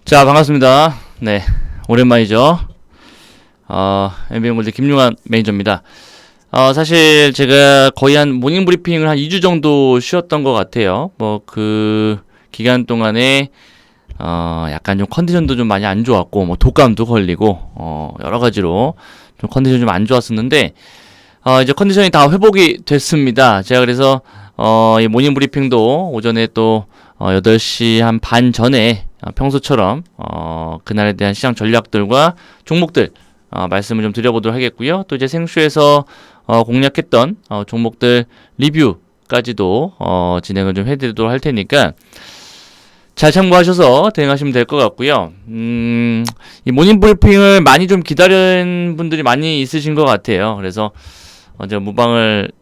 자, 반갑습니다. 네, 오랜만이죠. MBN골드 김용환 매니저입니다. 사실 제가 거의 한 모닝 브리핑을 한 2주 정도 쉬었던 것 같아요. 뭐 그 기간 동안에 약간 좀 컨디션도 좀 많이 안 좋았고, 뭐 독감도 걸리고, 여러 가지로 좀 컨디션이 좀 안 좋았었는데, 이제 컨디션이 다 회복이 됐습니다. 제가 그래서 이 모닝 브리핑도 오전에 또 8시 한 반 전에 평소처럼 그날에 대한 시장 전략들과 종목들 말씀을 좀 드려보도록 하겠고요. 또 이제 생수에서 공략했던 종목들 리뷰까지도 진행을 좀 해드리도록 할 테니까 잘 참고하셔서 대응하시면 될 것 같고요. 이 모닝 브리핑을 많이 좀 기다린 분들이 많이 있으신 것 같아요. 그래서 제가 무방을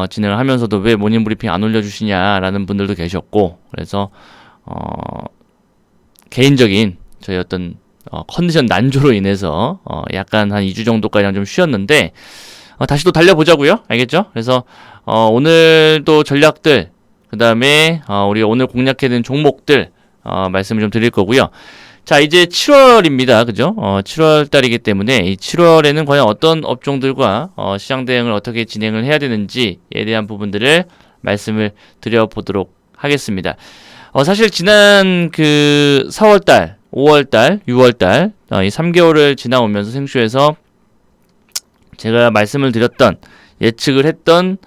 진행을 하면서도 왜 모닝 브리핑 안 올려주시냐라는 분들도 계셨고, 그래서 개인적인 저희 어떤 컨디션 난조로 인해서 약간 한 2주 정도까지 좀 쉬었는데 다시 또 달려보자고요. 알겠죠? 그래서 오늘도 전략들, 그 다음에 우리가 오늘 공략해둔 종목들 말씀을 좀 드릴 거고요. 자, 이제 7월입니다. 그죠? 7월 달이기 때문에 이 7월에는 과연 어떤 업종들과 시장 대응을 어떻게 진행을 해야 되는지에 대한 부분들을 말씀을 드려보도록 하겠습니다. 사실 지난 그 4월달, 5월달, 6월달 이 3개월을 지나오면서 생쇼에서 제가 말씀을 드렸던, 예측을 했던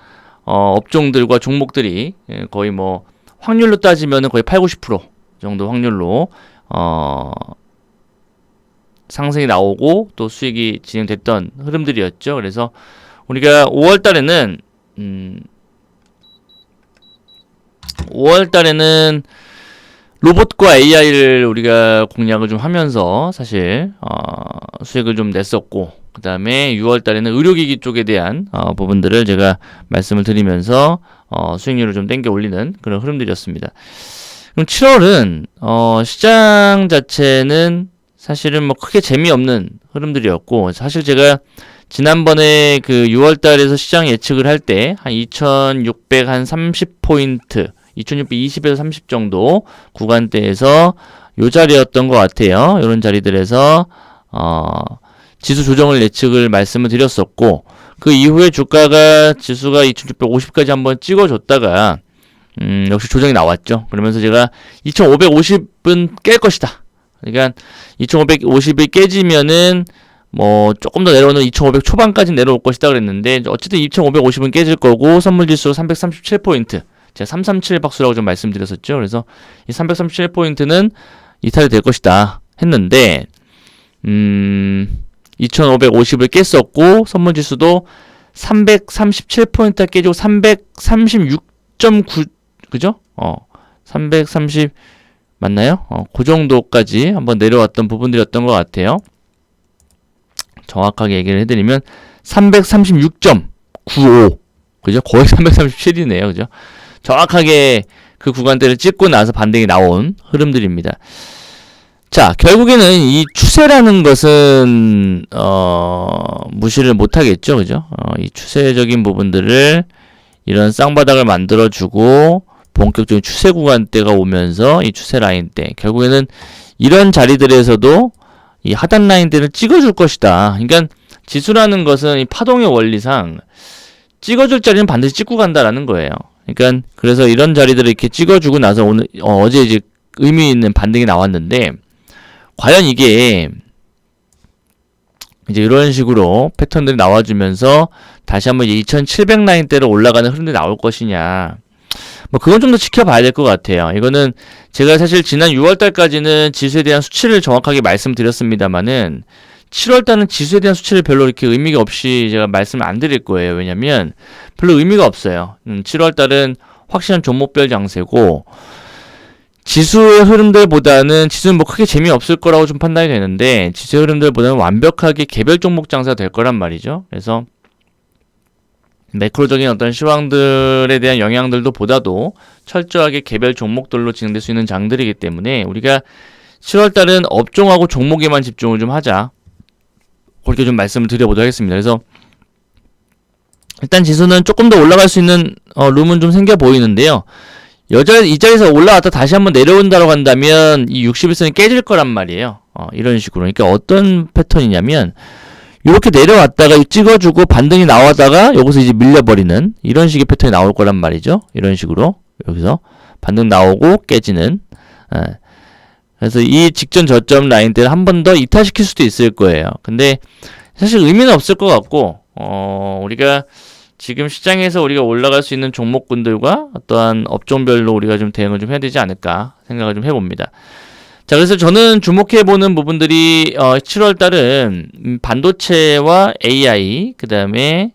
업종들과 종목들이 거의 뭐 확률로 따지면은 거의 8, 90% 정도 확률로 상승이 나오고 또 수익이 진행됐던 흐름들이었죠. 그래서 우리가 5월달에는 5월달에는 로봇과 AI를 우리가 공략을 좀 하면서 사실 수익을 좀 냈었고, 그 다음에 6월달에는 의료기기 쪽에 대한 부분들을 제가 말씀을 드리면서 수익률을 좀 땡겨 올리는 그런 흐름들이었습니다. 그럼 7월은 시장 자체는 사실은 뭐 크게 재미없는 흐름들이었고, 사실 제가 지난번에 그 6월달에서 시장 예측을 할 때 한 2630포인트 2620에서 30 정도 구간대에서 요 자리였던 것 같아요. 이런 자리들에서 지수 조정을 예측을 말씀을 드렸었고, 그 이후에 주가가 지수가 2650까지 한번 찍어줬다가 역시 조정이 나왔죠. 그러면서 제가 2550은 깰 것이다. 그러니까 2550이 깨지면은 뭐 조금 더 내려오는 2500 초반까지 내려올 것이다 그랬는데, 어쨌든 2550은 깨질 거고 선물지수 337포인트, 제가 337 박수라고 좀 말씀드렸었죠. 그래서 이 337포인트는 이탈이 될 것이다 했는데 2550을 깼었고, 선물지수도 337포인트 깨지고 336.9, 그죠? 330 맞나요? 그 정도까지 한번 내려왔던 부분들이었던 것 같아요. 정확하게 얘기를 해드리면 336.95, 그죠? 거의 337이네요. 그죠? 정확하게 그 구간대를 찍고 나서 반등이 나온 흐름들입니다. 자, 결국에는 이 추세라는 것은 무시를 못하겠죠. 그죠? 이 추세적인 부분들을 이런 쌍바닥을 만들어주고 본격적인 추세 구간대가 오면서 이 추세 라인대, 결국에는 이런 자리들에서도 이 하단 라인대를 찍어줄 것이다. 그러니까 지수라는 것은 이 파동의 원리상 찍어줄 자리는 반드시 찍고 간다라는 거예요. 그러니까 그래서 이런 자리들을 이렇게 찍어주고 나서 오늘 어제 이제 의미 있는 반등이 나왔는데, 과연 이게 이제 이런 식으로 패턴들이 나와주면서 다시 한번 2700 라인대로 올라가는 흐름들이 나올 것이냐, 뭐 그건 좀 더 지켜봐야 될 것 같아요. 이거는 제가 사실 지난 6월달까지는 지수에 대한 수치를 정확하게 말씀드렸습니다만은 7월달은 지수에 대한 수치를 별로 이렇게 의미가 없이 제가 말씀을 안 드릴 거예요. 왜냐면 별로 의미가 없어요. 7월달은 확실한 종목별 장세고, 지수의 흐름들보다는, 지수는 뭐 크게 재미없을 거라고 좀 판단이 되는데, 지수의 흐름들보다는 완벽하게 개별 종목 장세가 될 거란 말이죠. 그래서 매크로적인 어떤 시황들에 대한 영향들도 보다도 철저하게 개별 종목들로 진행될 수 있는 장들이기 때문에 우리가 7월달은 업종하고 종목에만 집중을 좀 하자, 그렇게 좀 말씀을 드려보도록 하겠습니다. 그래서 일단 지수는 조금 더 올라갈 수 있는 룸은 좀 생겨 보이는데요. 이 자리에서 올라왔다 다시 한번 내려온다고 한다면 이 61선이 깨질 거란 말이에요. 이런 식으로. 그러니까 어떤 패턴이냐면 이렇게 내려왔다가 찍어주고 반등이 나왔다가 여기서 이제 밀려버리는 이런 식의 패턴이 나올 거란 말이죠. 이런 식으로 여기서 반등 나오고 깨지는. 그래서 이 직전 저점 라인 때를 한 번 더 이탈시킬 수도 있을 거예요. 근데 사실 의미는 없을 것 같고 우리가 지금 시장에서 우리가 올라갈 수 있는 종목군들과 어떠한 업종별로 우리가 좀 대응을 좀 해야 되지 않을까 생각을 좀 해봅니다. 자, 그래서 저는 주목해보는 부분들이 7월 달은 반도체와 AI, 그 다음에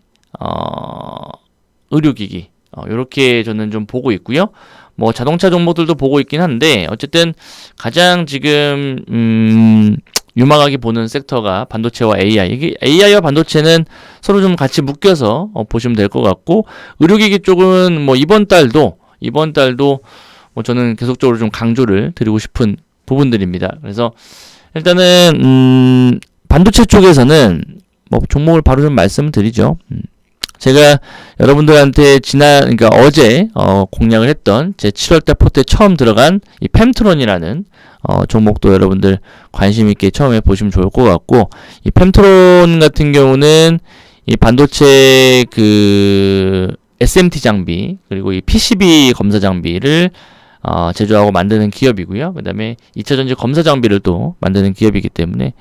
의료기기 요렇게 저는 좀 보고 있고요. 뭐 자동차 종목들도 보고 있긴 한데 어쨌든 가장 지금 유망하게 보는 섹터가 반도체와 AI. 이게 AI와 반도체는 서로 좀 같이 묶여서 보시면 될 것 같고, 의료기기 쪽은 뭐 이번 달도 뭐 저는 계속적으로 좀 강조를 드리고 싶은 부분들입니다. 그래서 일단은 반도체 쪽에서는 뭐 종목을 바로 좀 말씀을 드리죠. 제가 여러분들한테 그러니까 어제 공략을 했던 제 7월달 포트에 처음 들어간 이 펨트론이라는 종목도 여러분들 관심 있게 처음에 보시면 좋을 것 같고, 이 펨트론 같은 경우는 이 반도체 그 SMT 장비 그리고 이 PCB 검사 장비를 제조하고 만드는 기업이고요. 그 다음에 2차전지 검사 장비를 또 만드는 기업이기 때문에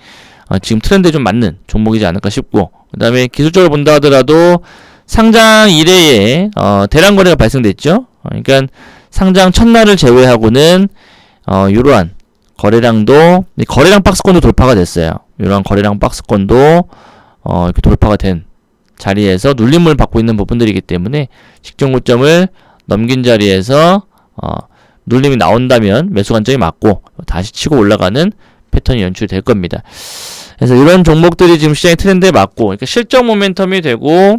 지금 트렌드에 좀 맞는 종목이지 않을까 싶고, 그 다음에 기술적으로 본다 하더라도 상장 이래에 대량 거래가 발생됐죠. 그러니까 상장 첫날을 제외하고는 이러한 거래량 박스권도 돌파가 됐어요. 이러한 거래량 박스권도 이렇게 돌파가 된 자리에서 눌림을 받고 있는 부분들이기 때문에 직전 고점을 넘긴 자리에서 눌림이 나온다면 매수 관점이 맞고 다시 치고 올라가는 패턴이 연출이 될 겁니다. 그래서 이런 종목들이 지금 시장의 트렌드에 맞고, 그러니까 실적 모멘텀이 되고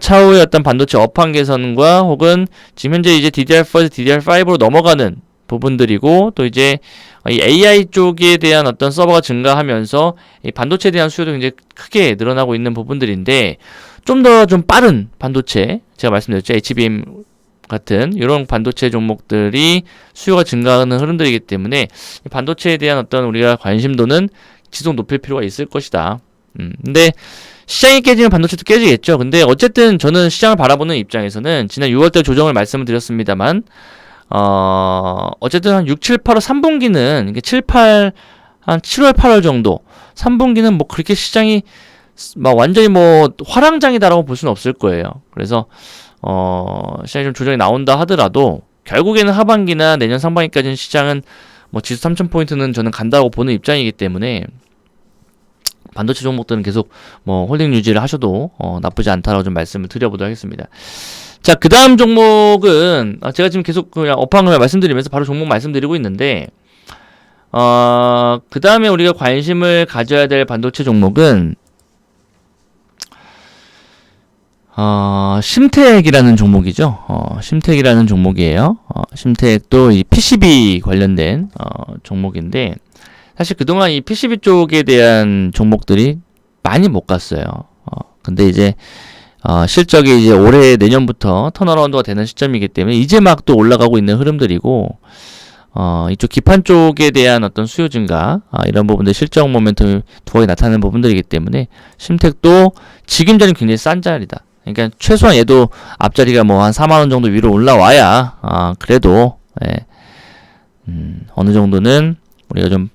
차후의 어떤 반도체 업황 개선과 혹은 지금 현재 이제 DDR4에서 DDR5로 넘어가는 부분들이고, 또 이제 이 AI 쪽에 대한 어떤 서버가 증가하면서 이 반도체에 대한 수요도 굉장히 크게 늘어나고 있는 부분들인데, 좀 더 좀 빠른 반도체, 제가 말씀드렸죠. HBM 같은 이런 반도체 종목들이 수요가 증가하는 흐름들이기 때문에 이 반도체에 대한 어떤 우리가 관심도는 지속 높일 필요가 있을 것이다. 근데 시장이 깨지면 반도체도 깨지겠죠. 근데 어쨌든 저는 시장을 바라보는 입장에서는 지난 6월달 조정을 말씀을 드렸습니다만 어쨌든 한 6, 7, 8월 3분기는 이게 7, 8, 한 7월, 8월 정도 3분기는 뭐 그렇게 시장이 막 완전히 뭐 화랑장이다라고 볼 수는 없을 거예요. 그래서 시장이 좀 조정이 나온다 하더라도 결국에는 하반기나 내년 상반기까지는 시장은 뭐 지수 3,000포인트는 저는 간다고 보는 입장이기 때문에 반도체 종목들은 계속 뭐 홀딩 유지를 하셔도 나쁘지 않다라고 좀 말씀을 드려보도록 하겠습니다. 자, 그 다음 종목은 제가 지금 계속 그냥 업황을 말씀드리면서 바로 종목 말씀드리고 있는데 그 다음에 우리가 관심을 가져야 될 반도체 종목은 심텍이라는 종목이죠. 심텍이라는 종목이에요. 심텍도 이 PCB 관련된 종목인데, 사실 그동안 이 PCB 쪽에 대한 종목들이 많이 못 갔어요. 근데 이제 실적이 이제 올해 내년부터 턴어라운드가 되는 시점이기 때문에 이제 막 또 올라가고 있는 흐름들이고, 이쪽 기판 쪽에 대한 어떤 수요 증가, 이런 부분들 실적 모멘텀이 두각이 나타나는 부분들이기 때문에 심텍도 지금 자리는 굉장히 싼 자리다. 그러니까 최소한 얘도 앞자리가 뭐 한 4만원 정도 위로 올라와야 그래도 어느 정도는 우리가 좀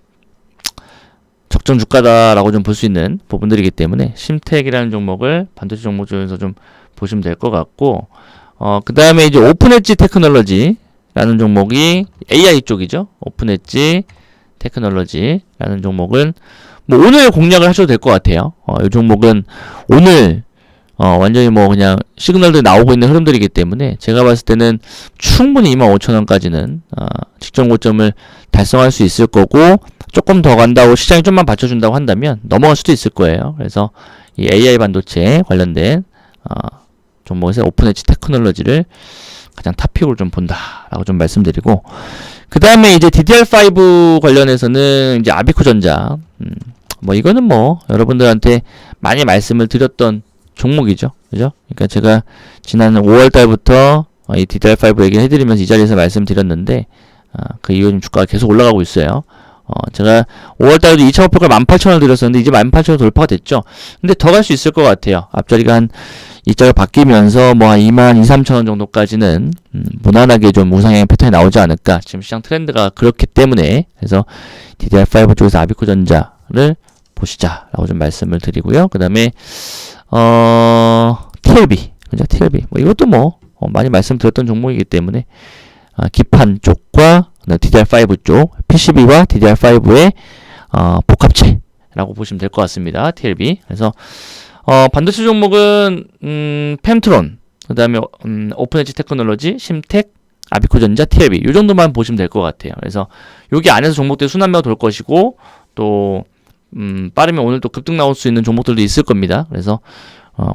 적정 주가다라고 좀 볼 수 있는 부분들이기 때문에 심텍이라는 종목을 반도체 종목 중에서 좀 보시면 될 것 같고, 그 다음에 이제 오픈엣지 테크놀로지라는 종목이 AI 쪽이죠. 오픈엣지 테크놀로지라는 종목은 뭐 오늘 공략을 하셔도 될 것 같아요. 이 종목은 오늘 완전히 뭐 그냥 시그널들이 나오고 있는 흐름들이기 때문에 제가 봤을 때는 충분히 25,000원까지는 직전 고점을 달성할 수 있을 거고, 조금 더 간다고 시장이 좀만 받쳐준다고 한다면 넘어갈 수도 있을 거예요. 그래서 이 AI 반도체 관련된 종목에서 오픈엣지 테크놀로지를 가장 탑픽으로 좀 본다라고 좀 말씀드리고, 그 다음에 이제 DDR5 관련해서는 이제 아비코전자, 뭐 이거는 뭐 여러분들한테 많이 말씀을 드렸던 종목이죠. 그죠? 그러니까 제가 지난 5월 달부터 이 DDR5 얘기 해드리면서 이 자리에서 말씀드렸는데, 그 이후 좀 주가가 계속 올라가고 있어요. 제가 5월달에도 2차 목표가 18,000원 드렸었는데 이제 18,000원 돌파가 됐죠. 근데 더 갈 수 있을 것 같아요. 앞자리가 한 이자가 바뀌면서 뭐 한 22,000~23,000원 정도까지는 무난하게 좀 우상향 패턴이 나오지 않을까. 지금 시장 트렌드가 그렇기 때문에. 그래서 DDR5 쪽에서 아비코 전자를 보시자라고 좀 말씀을 드리고요. 그 다음에 TLB, 그죠? TLB. 뭐 이것도 뭐 많이 말씀드렸던 종목이기 때문에 기판 쪽과 DDR5 쪽, PCB와 DDR5의 복합체라고 보시면 될 것 같습니다. TLB. 그래서 반도체 종목은 펜트론, 그 다음에 오픈엣지 테크놀로지, 심텍, 아비코전자, TLB 이 정도만 보시면 될 것 같아요. 그래서 여기 안에서 종목들이 순환매가 돌 것이고 또 빠르면 오늘 또 급등 나올 수 있는 종목들도 있을 겁니다. 그래서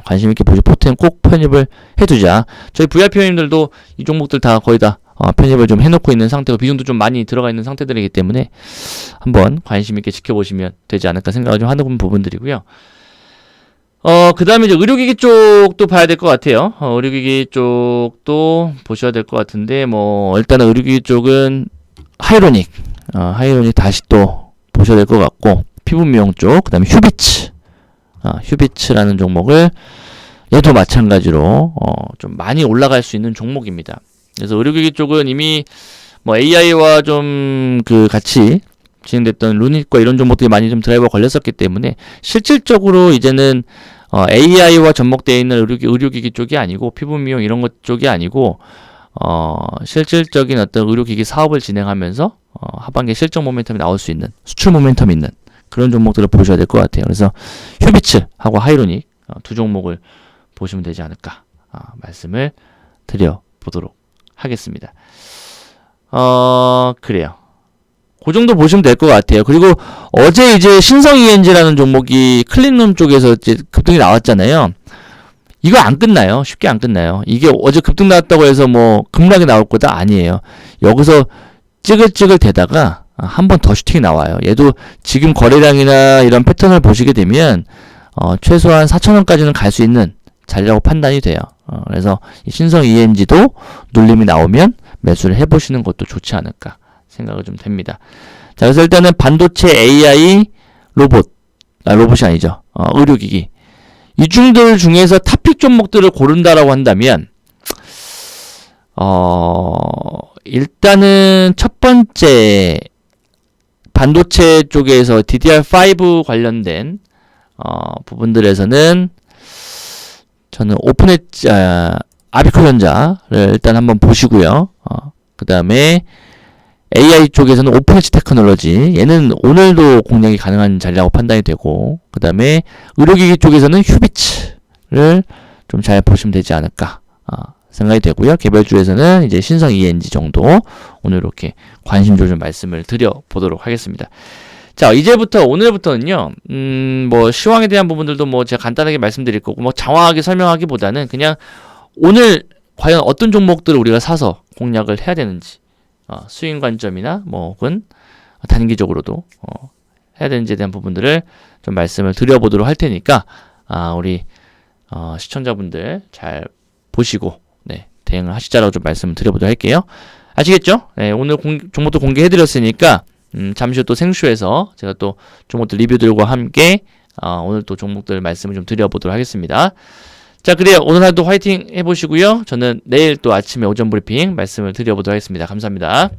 관심 있게 보시 포트엔 꼭 편입을 해두자. 저희 VIP 회원님들도 이 종목들 다 거의 다 편입을 좀 해놓고 있는 상태고 비중도 좀 많이 들어가 있는 상태들이기 때문에 한번 관심 있게 지켜보시면 되지 않을까 생각을 좀 하는 부분들이고요. 그 다음에 이제 의료기기 쪽도 봐야 될 것 같아요. 의료기기 쪽도 보셔야 될 것 같은데, 뭐, 일단은 의료기기 쪽은 하이로닉 다시 또 보셔야 될 것 같고, 피부미용 쪽, 그 다음에 휴비츠라는 종목을 얘도 마찬가지로, 좀 많이 올라갈 수 있는 종목입니다. 그래서 의료기기 쪽은 이미 뭐 AI와 좀 같이 진행됐던 루닛과 이런 종목들이 많이 좀 드라이버가 걸렸었기 때문에 실질적으로 이제는 AI와 접목되어 있는 의료기기 쪽이 아니고 피부미용 이런 것 쪽이 아니고 실질적인 어떤 의료기기 사업을 진행하면서 하반기에 실적 모멘텀이 나올 수 있는 수출 모멘텀이 있는 그런 종목들을 보셔야 될 것 같아요. 그래서 휴비츠하고 하이로닉 두 종목을 보시면 되지 않을까 말씀을 드려보도록 하겠습니다. 그래요. 그 정도 보시면 될 것 같아요. 그리고 어제 이제 신성 ENG라는 종목이 클린룸 쪽에서 이제 급등이 나왔잖아요. 이거 안 끝나요. 쉽게 안 끝나요. 이게 어제 급등 나왔다고 해서 뭐 급락이 나올 거다 아니에요. 여기서 찌글찌글 대다가 한 번 더 슈팅이 나와요. 얘도 지금 거래량이나 이런 패턴을 보시게 되면 최소한 4,000원까지는 갈 수 있는 자리라고 판단이 돼요. 그래서 이 신성 ENG도 눌림이 나오면 매수를 해보시는 것도 좋지 않을까 생각이 좀 됩니다. 자, 그래서 일단은 반도체 AI 로봇이 아니죠. 의료기기. 이 중들 중에서 탑픽 종목들을 고른다라고 한다면, 일단은 첫 번째 반도체 쪽에서 DDR5 관련된, 부분들에서는 저는 오픈엣지, 아비코전자를 일단 한번 보시고요. 그 다음에 AI 쪽에서는 오픈엣지 테크놀로지 얘는 오늘도 공략이 가능한 자리라고 판단이 되고 그 다음에 의료기기 쪽에서는 휴비츠를 좀 잘 보시면 되지 않을까 생각이 되고요. 개별주에서는 이제 신성 ENG 정도 오늘 이렇게 관심조 좀 말씀을 드려보도록 하겠습니다. 자, 오늘부터는요, 뭐, 시황에 대한 부분들도 뭐, 제가 간단하게 말씀드릴 거고, 뭐, 장황하게 설명하기보다는 그냥 오늘 과연 어떤 종목들을 우리가 사서 공략을 해야 되는지, 수익 관점이나 뭐, 혹은 단기적으로도, 해야 되는지에 대한 부분들을 좀 말씀을 드려보도록 할 테니까, 우리, 시청자분들 잘 보시고, 네, 대응을 하시자라고 좀 말씀을 드려보도록 할게요. 아시겠죠? 네, 오늘 종목도 공개해드렸으니까, 잠시 후 또 생쇼에서 제가 또 종목들 리뷰들과 함께 오늘 또 종목들 말씀을 좀 드려보도록 하겠습니다. 자, 그래요. 오늘 하루도 화이팅 해보시고요. 저는 내일 또 아침에 오전 브리핑 말씀을 드려보도록 하겠습니다. 감사합니다.